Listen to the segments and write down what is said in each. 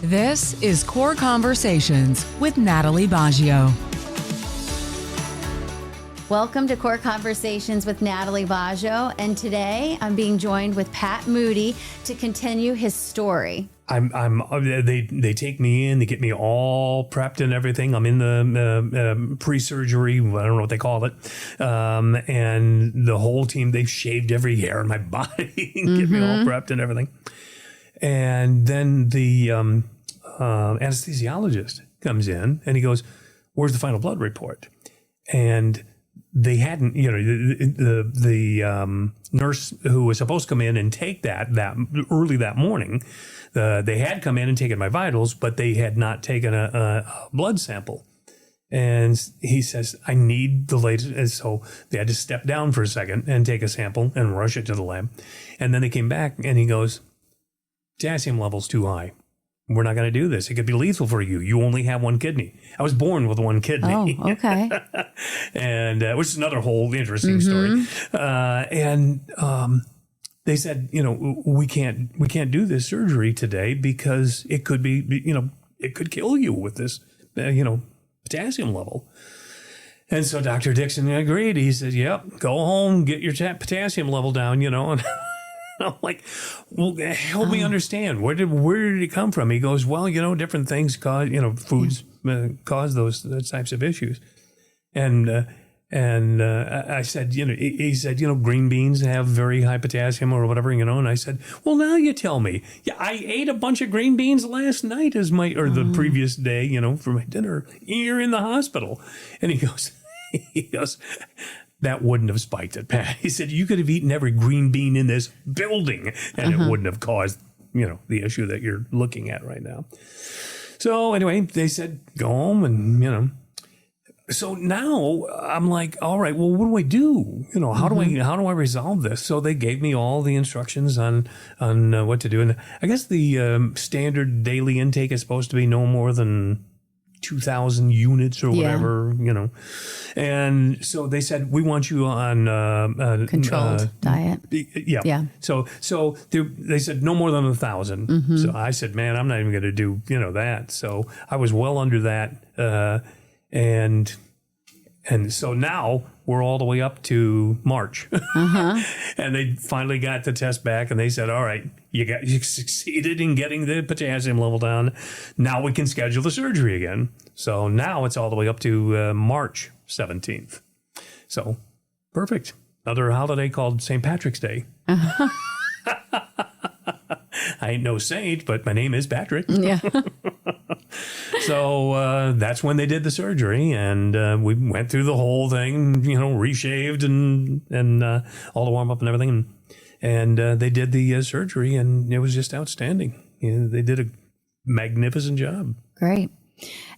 This is Core Conversations with Natalie Baggio. Welcome to Core Conversations with Natalie Baggio, and today I'm being joined with Pat Moody to continue his story. They take me in, they get me all prepped and everything. I'm in the pre-surgery, I don't know what they call it, and the whole team, they've shaved every hair in my body, get me all prepped and everything. And then the anesthesiologist comes in and he goes, "Where's the final blood report?" And they hadn't, the nurse who was supposed to come in and take that early that morning, they had come in and taken my vitals, but they had not taken a blood sample. And he says, "I need the latest." And so they had to step down for a second and take a sample and rush it to the lab. And then they came back and he goes, "Potassium level's too high. We're not going to do this. It could be lethal for you. You only have one kidney." I was born with one kidney. Oh, okay. And which is another whole interesting story. They said, we can't do this surgery today because it could be, it could kill you with this, potassium level. And so Dr. Dixon agreed. He said, "Yep, go home, get your potassium level down, and I'm like, "Well, help me understand. Where did it come from?" He goes, "Well, different things cause, foods cause those types of issues." And I said, he said, green beans have very high potassium or whatever, and I said, "Well, now you tell me." "Yeah, I ate a bunch of green beans last night the previous day, for my dinner. You're in the hospital." And he goes, "That wouldn't have spiked it, Pat." He said, "You could have eaten every green bean in this building and it wouldn't have caused, the issue that you're looking at right now." So anyway, they said, "Go home," and, so now I'm like, all right, well, what do I do? How do I resolve this? So they gave me all the instructions on what to do. And I guess the standard daily intake is supposed to be no more than 2,000 units or whatever, And so they said, "We want you on controlled diet." Yeah. So they said no more than 1,000. So I said, "Man, I'm not even going to do, that." So I was well under that. And so now we're all the way up to March. And they finally got the test back and they said, "All right, you succeeded in getting the potassium level down. Now we can schedule the surgery again." So now it's all the way up to March 17th. So perfect. Another holiday called St. Patrick's Day. I ain't no saint, but my name is Patrick. Yeah. So that's when they did the surgery, and we went through the whole thing, reshaved and all the warm up and everything, and they did the surgery, and it was just outstanding. They did a magnificent job. Great.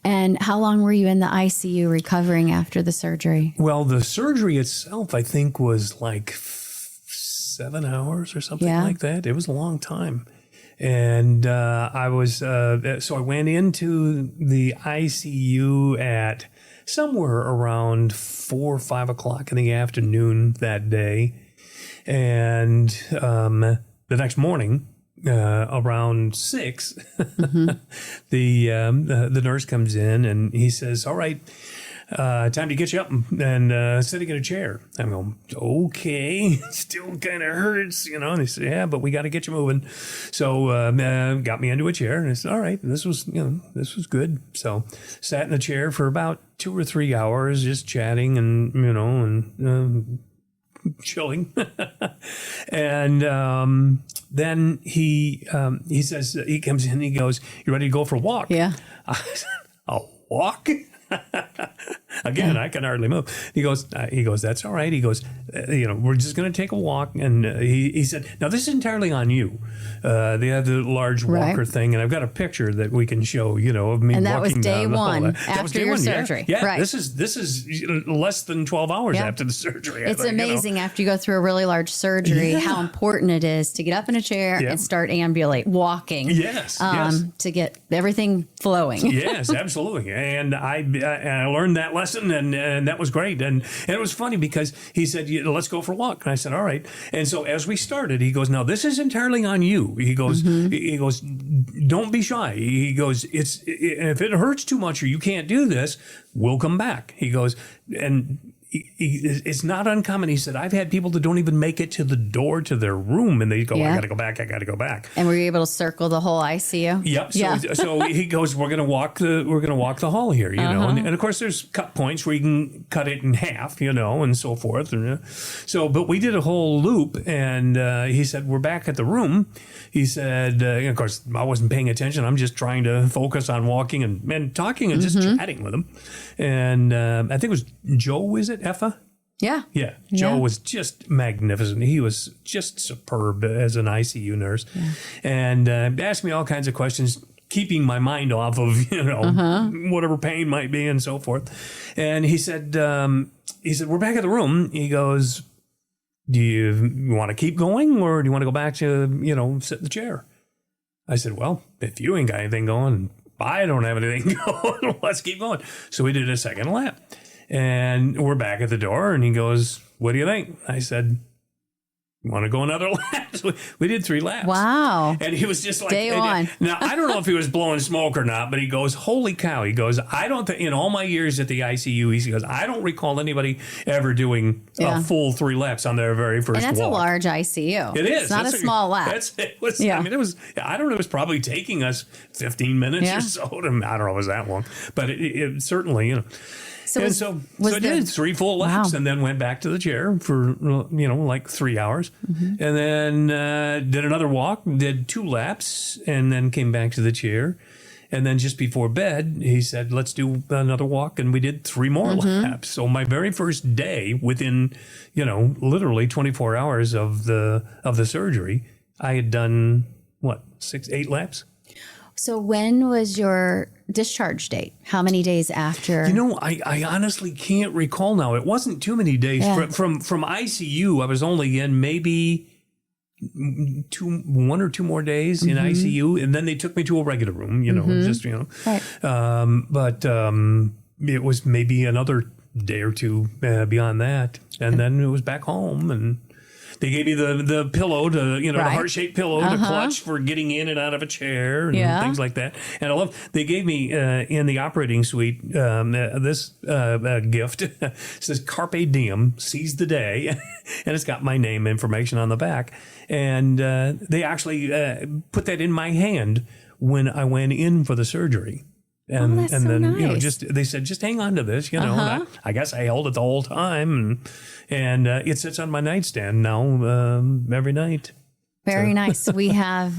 And how long were you in the ICU recovering after the surgery? Well, the surgery itself, I think, was like 7 hours or something like that. It was a long time. And I was, so I went into the ICU at somewhere around 4 or 5 o'clock in the afternoon that day. And the next morning, around 6, the nurse comes in and he says, "All right, time to get you up and sitting in a chair." I'm going, "Okay, still kind of hurts, And they said, "Yeah, but we got to get you moving." So got me into a chair, and I said, "All right, this was good." So sat in the chair for about 2 or 3 hours, just chatting and chilling. And then he says, he comes in, and he goes, "You ready to go for a walk?" Yeah. I said, "A walk?" Again, I can hardly move. He goes, "That's all right." He goes, "We're just going to take a walk." And he said, "Now, this is entirely on you." They have the large walker thing, and I've got a picture that we can show, of me walking down. And that was day one after your day surgery. Yeah. Right. This is less than 12 hours after the surgery. It's amazing after you go through a really large surgery how important it is to get up in a chair and start walking. Yes. To get everything flowing. Yes, absolutely. And I learned that lesson lesson, and that was great. And it was funny because he said, let's go for a walk. And I said, all right. And so as we started, he goes, now this is entirely on you. He goes, don't be shy. He goes, if it hurts too much or you can't do this, we'll come back. He goes, and it's not uncommon. He said, I've had people that don't even make it to the door to their room, and they go, I got to go back. And were you able to circle the whole ICU? Yep. So he goes, we're going to walk the hall here, you know, and of course there's cut points where you can cut it in half, you know, and so forth. And but we did a whole loop, and he said, we're back at the room. He said, of course I wasn't paying attention. I'm just trying to focus on walking and talking and just chatting with him. And I think it was Joe, is it? Effa? Yeah. Yeah. Joe was just magnificent. He was just superb as an ICU nurse. Yeah. And asked me all kinds of questions, keeping my mind off of, you know, whatever pain might be and so forth. And he said, we're back at the room. He goes, do you want to keep going or do you want to go back to, you know, sit in the chair? I said, well, if you ain't got anything going, I don't have anything going. Let's keep going. So we did a second lap. And we're back at the door, and he goes, what do you think? I said, you want to go another lap? So we did 3 laps. Wow. And he was just like, Day one. Now, I don't know if he was blowing smoke or not, but he goes, holy cow. He goes, I don't think, in all my years at the ICU, he goes, I don't recall anybody ever doing a full 3 laps on their very first walk. And that's a large ICU. It is. It's not a small lap. I mean, it was, I don't know, it was probably taking us 15 minutes or so. I don't know if it was that long, but it certainly, you know. So I did 3 full laps and then went back to the chair for, you know, like 3 hours. And then did another walk, did 2 laps, and then came back to the chair. And then just before bed, he said, let's do another walk. And we did 3 more laps. So my very first day, within, you know, literally 24 hours of the surgery, I had done, 8 laps? So when was your discharge date? How many days after? You know, I honestly can't recall now. It wasn't too many days. Yeah. From ICU, I was only in maybe 1 or 2 more days in ICU. And then they took me to a regular room, you know, just, you know. Right. But it was maybe another day or 2 beyond that. And then it was back home, and they gave me the pillow to, you know, the heart-shaped pillow to clutch for getting in and out of a chair and things like that. And I love, they gave me in the operating suite this gift. It says Carpe Diem, seize the day. And it's got my name information on the back. And they actually put that in my hand when I went in for the surgery. And that's and so then nice. You know, they said just hang on to this, you know. And I guess I held it the whole time, and it sits on my nightstand now every night. Very nice. We have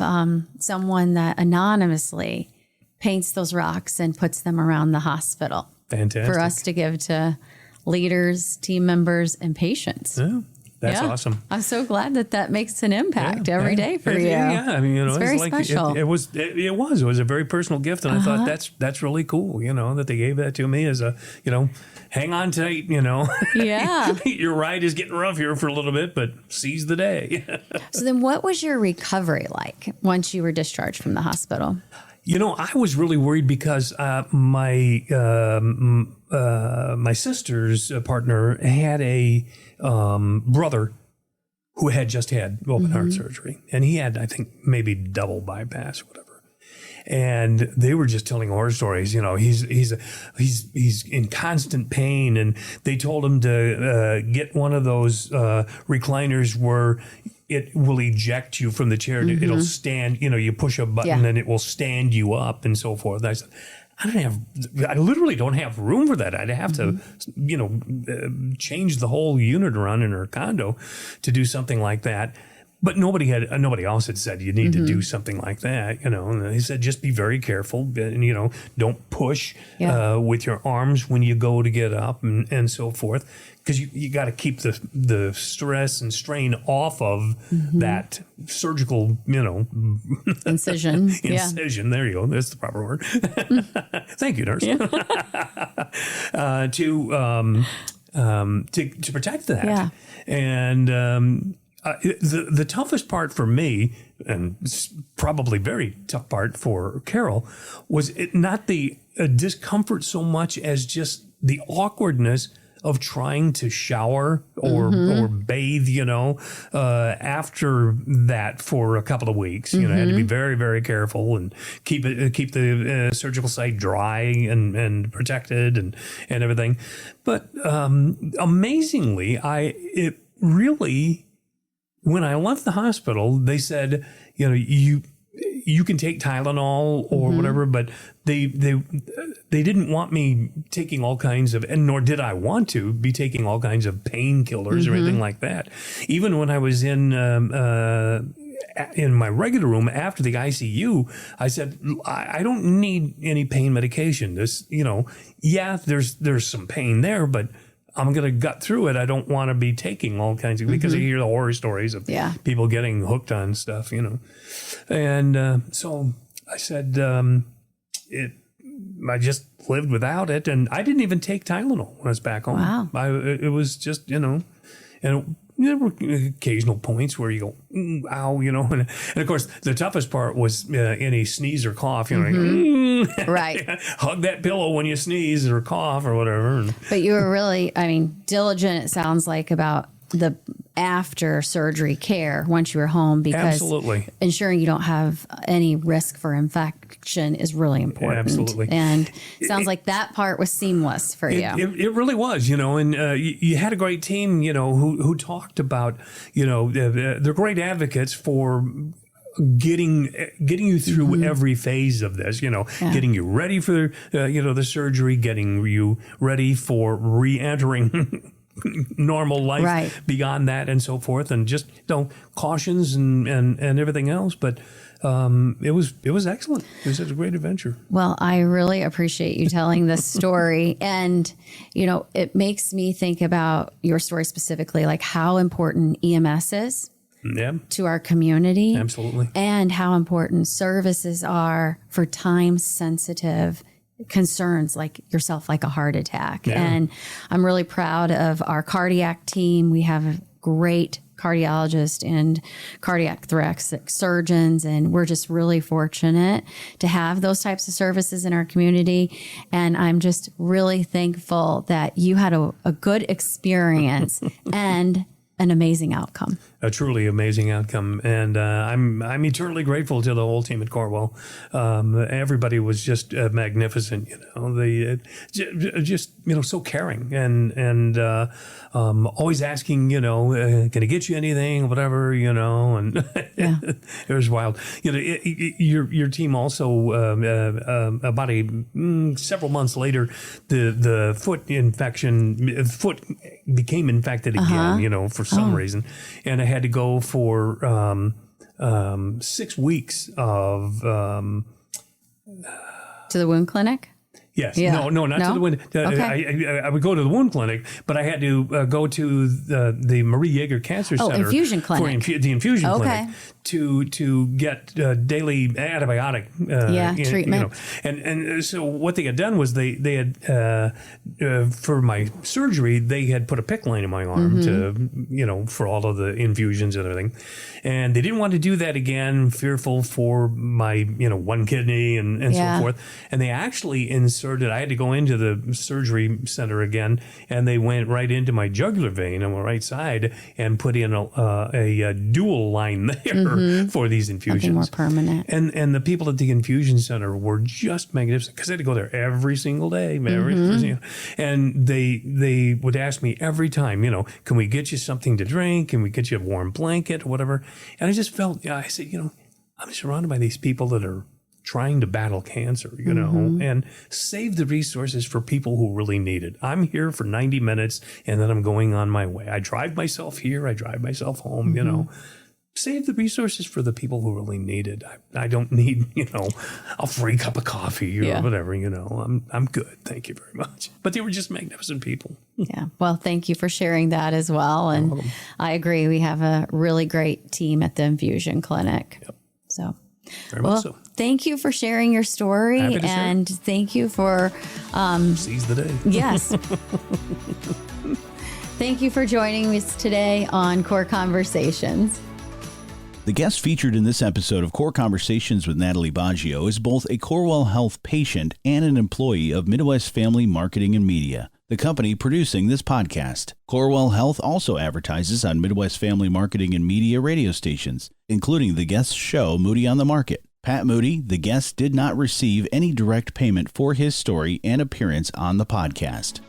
someone that anonymously paints those rocks and puts them around the hospital. Fantastic. For us to give to leaders, team members, and patients. Yeah. That's awesome. I'm so glad that makes an impact every day for you. Yeah, I mean, you know, it's very special. It was a very personal gift, and I thought that's really cool, you know, that they gave that to me as a, you know, hang on tight, you know. Yeah. Your ride is getting rough here for a little bit, but seize the day. So then what was your recovery like once you were discharged from the hospital? You know, I was really worried because my sister's partner had a brother who had just had open heart surgery, and he had, I think, maybe double bypass or whatever. And they were just telling horror stories. You know, he's in constant pain, and they told him to get one of those recliners where it will eject you from the chair. It'll stand, you know, you push a button and it will stand you up and so forth. And I said, I literally don't have room for that. I'd have to, you know, change the whole unit around in her condo to do something like that. But nobody else had said you need to do something like that, you know. And he said just be very careful, and you know, don't push with your arms when you go to get up and so forth, because you got to keep the stress and strain off of that surgical, you know, incision. Incision. There you go. That's the proper word. Thank you, nurse. To protect that. Yeah. And the toughest part for me, and probably very tough part for Carol, was not the discomfort so much as just the awkwardness of trying to shower or bathe, after that for a couple of weeks. I had to be very, very careful and keep the surgical site dry and protected and everything. But amazingly, it really, when I left the hospital, they said, you can take Tylenol or whatever, but they didn't want me taking all kinds of, and nor did I want to be taking all kinds of painkillers or anything like that. Even when I was in my regular room after the ICU, I said, I don't need any pain medication. This, there's some pain there, but I'm going to gut through it. I don't want to be taking all kinds of, because I hear the horror stories of people getting hooked on stuff, And so I said, I just lived without it. And I didn't even take Tylenol when I was back home. Wow. It was just, and there were occasional points where you go, ow, and of course the toughest part was any sneeze or cough, right. Hug that pillow when you sneeze or cough or whatever. But you were really, diligent, it sounds like, about the after surgery care once you were home, because Absolutely. ensuring you don't have any risk for infection is really important. Absolutely. And it sounds like that part was seamless for you. It really was, and you had a great team, who talked about, they're great advocates for getting you through every phase of this, getting you ready for, the surgery, getting you ready for re-entering normal life beyond that and so forth, and just cautions and everything else. But it was excellent. It was a great adventure. Well, I really appreciate you telling this story. And, it makes me think about your story specifically, like how important EMS is to our community. Absolutely. And how important services are for time-sensitive concerns like yourself, like a heart attack. Yeah. And I'm really proud of our cardiac team. We have a great cardiologist and cardiac thoracic surgeons, and we're just really fortunate to have those types of services in our community. And I'm just really thankful that you had a good experience and an amazing outcome. A truly amazing outcome, and I'm eternally grateful to the whole team at Corewell. Everybody was just magnificent. They just so caring and always asking, can I get you anything, whatever, and it was wild. Your team also about several months later, the foot became infected again, for some reason, and I had to go for 6 weeks of to the wound clinic. Yes. Yeah. No, not to the wound. Okay. I would go to the wound clinic, but I had to go to the Marie Yeager Cancer Center. Infusion clinic. For the infusion clinic to get daily antibiotic treatment. And so what they had done was they had for my surgery, they had put a PICC line in my arm to for all of the infusions and everything, and they didn't want to do that again, fearful for my one kidney and so forth, and they actually inserted. I had to go into the surgery center again, and they went right into my jugular vein on the right side and put in a dual line there for these infusions. Something more permanent. And the people at the infusion center were just magnificent, because I had to go there every single day. And they would ask me every time, can we get you something to drink? Can we get you a warm blanket or whatever? And I just felt, I said, I'm surrounded by these people that are trying to battle cancer, and save the resources for people who really need it. I'm here for 90 minutes and then I'm going on my way. I drive myself here. I drive myself home, Save the resources for the people who really need it. I don't need, a free cup of coffee or whatever, I'm good. Thank you very much. But they were just magnificent people. Yeah. Well, thank you for sharing that as well. And I agree. We have a really great team at the infusion clinic. Yep. So. Very much so. Thank you for sharing your story, and thank you for seize the day. Yes. Thank you for joining us today on Core Conversations. The guest featured in this episode of Core Conversations with Natalie Baggio is both a Corewell Health patient and an employee of Midwest Family Marketing and Media, the company producing this podcast. Corewell Health also advertises on Midwest Family Marketing and Media radio stations, including the guest's show, Moody on the Market. Pat Moody, the guest, did not receive any direct payment for his story and appearance on the podcast.